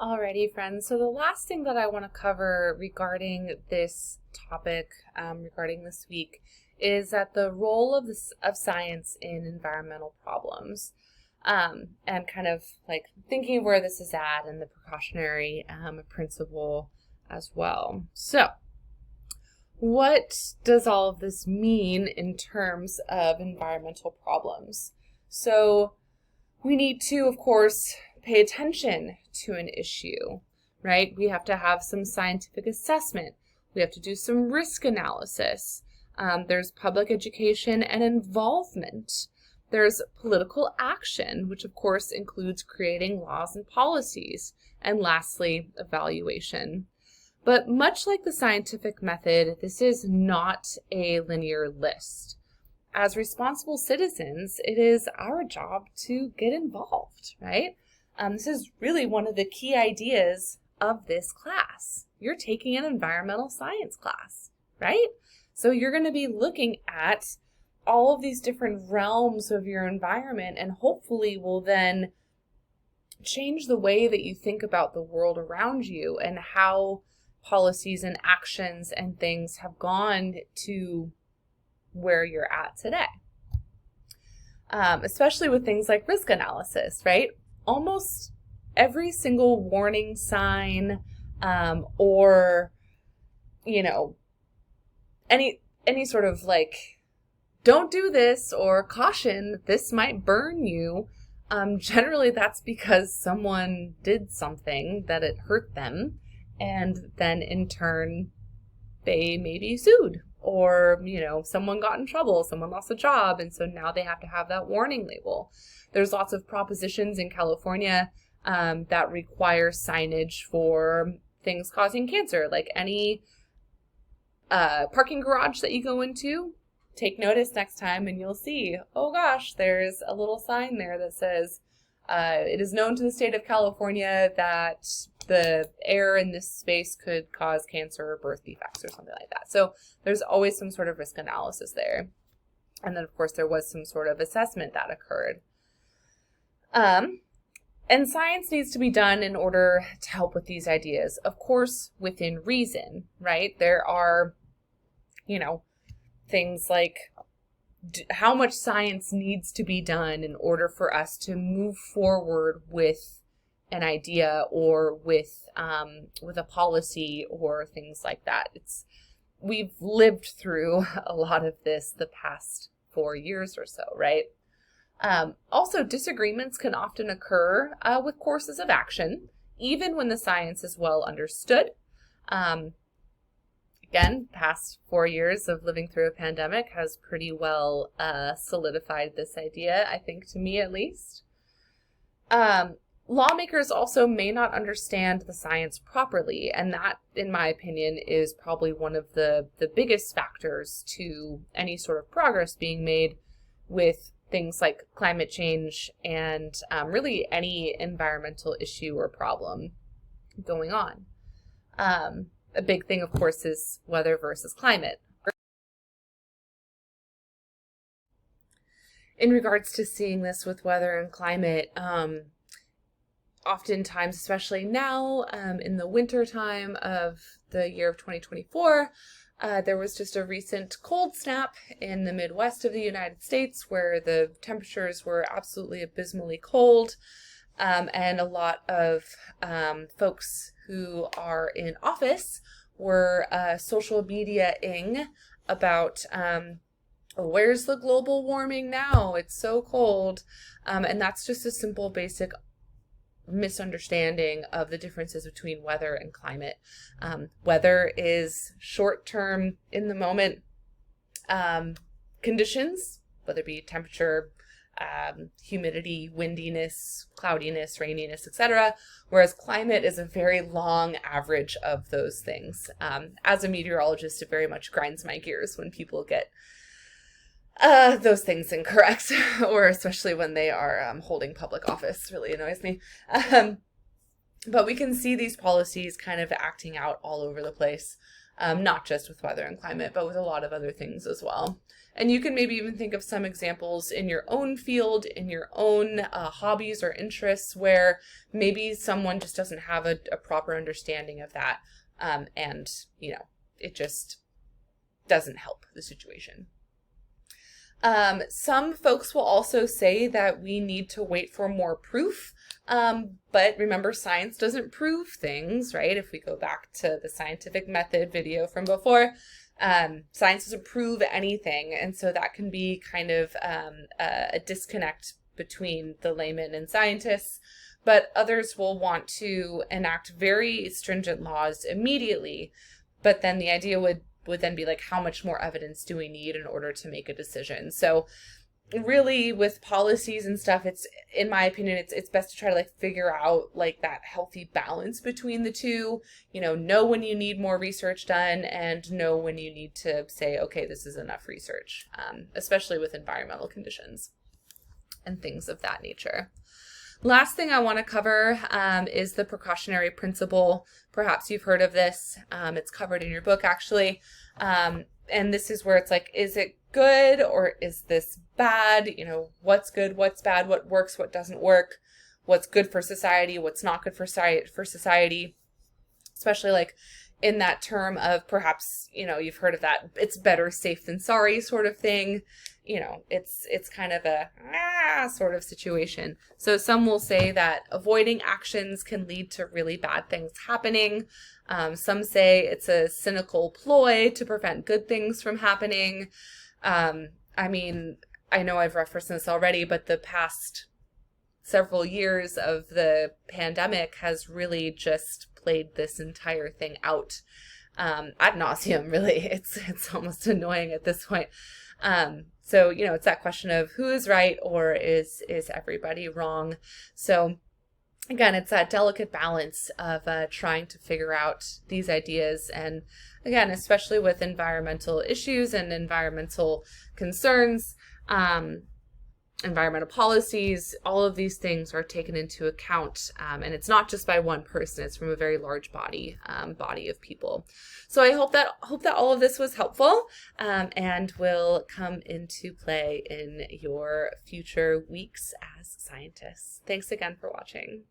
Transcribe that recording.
Alrighty, friends. So the last thing that I want to cover regarding this topic, regarding this week, is that the role of science in environmental problems, and kind of like thinking of where this is at and the precautionary principle as well. So, what does all of this mean in terms of environmental problems? So, we need to, of course, pay attention to an issue, right? We have to have some scientific assessment. We have to do some risk analysis. There's public education and involvement. There's political action, which of course includes creating laws and policies. And lastly, evaluation. But much like the scientific method, this is not a linear list. As responsible citizens, it is our job to get involved, right? This is really one of the key ideas of this class. You're taking an environmental science class, right? So you're going to be looking at all of these different realms of your environment and hopefully will then change the way that you think about the world around you and how policies and actions and things have gone to where you're at today. Especially with things like risk analysis, right? Almost every single warning sign or, any sort of like, don't do this or caution, this might burn you. Generally, that's because someone did something that it hurt them. And then in turn, they may be sued. Or, someone got in trouble, someone lost a job, and so now they have to have that warning label. There's lots of propositions in California that require signage for things causing cancer, like any parking garage that you go into. Take notice next time and you'll see, oh gosh, there's a little sign there that says, it is known to the state of California that the air in this space could cause cancer or birth defects or something like that. So there's always some sort of risk analysis there. And then, of course, there was some sort of assessment that occurred. And science needs to be done in order to help with these ideas. Of course, within reason, right? There are, things like how much science needs to be done in order for us to move forward with an idea or with a policy or things like that. We've lived through a lot of this the past 4 years or so, right? Also, disagreements can often occur with courses of action, even when the science is well understood. Again, past 4 years of living through a pandemic has pretty well solidified this idea, I think, to me at least. Lawmakers also may not understand the science properly, and that, in my opinion, is probably one of the biggest factors to any sort of progress being made with things like climate change and really any environmental issue or problem going on. A big thing, of course, is weather versus climate. In regards to seeing this with weather and climate, oftentimes, especially now in the winter time of the year of 2024, there was just a recent cold snap in the Midwest of the United States where the temperatures were absolutely abysmally cold. And a lot of folks who are in office were social media-ing about where's the global warming now? It's so cold. And that's just a simple, basic misunderstanding of the differences between weather and climate. Weather is short-term, in the moment conditions, whether it be temperature, humidity, windiness, cloudiness, raininess, etc., whereas climate is a very long average of those things. As a meteorologist, it very much grinds my gears when people get those things incorrect, or especially when they are holding public office. Really annoys me. But we can see these policies kind of acting out all over the place. not just with weather and climate, but with a lot of other things as well. And you can maybe even think of some examples in your own field, in your own hobbies or interests, where maybe someone just doesn't have a proper understanding of that. And, it just doesn't help the situation. Some folks will also say that we need to wait for more proof. But remember, science doesn't prove things, right? If we go back to the scientific method video from before, science doesn't prove anything. And so that can be kind of a disconnect between the layman and scientists. But others will want to enact very stringent laws immediately. But then the idea would then be like, how much more evidence do we need in order to make a decision? So really with policies and stuff, it's, in my opinion, it's best to try to figure out that healthy balance between the two, know when you need more research done and know when you need to say, okay, this is enough research, especially with environmental conditions and things of that nature. Last thing I want to cover is the precautionary principle. Perhaps you've heard of this. It's covered in your book, actually. And this is where it's is it good or is this bad? What's good, what's bad, what works, what doesn't work, what's good for society, what's not good for society, especially in that term of perhaps, you've heard of that, it's better safe than sorry sort of thing. It's kind of a sort of situation. So some will say that avoiding actions can lead to really bad things happening. Some say it's a cynical ploy to prevent good things from happening. I know I've referenced this already, but the past several years of the pandemic has really just played this entire thing out ad nauseum, really. It's almost annoying at this point. So, it's that question of who is right or is everybody wrong? So again, it's that delicate balance of trying to figure out these ideas. And again, especially with environmental issues and environmental concerns, environmental policies, all of these things are taken into account. And it's not just by one person, it's from a very large body of people. So I hope that all of this was helpful and will come into play in your future weeks as scientists. Thanks again for watching.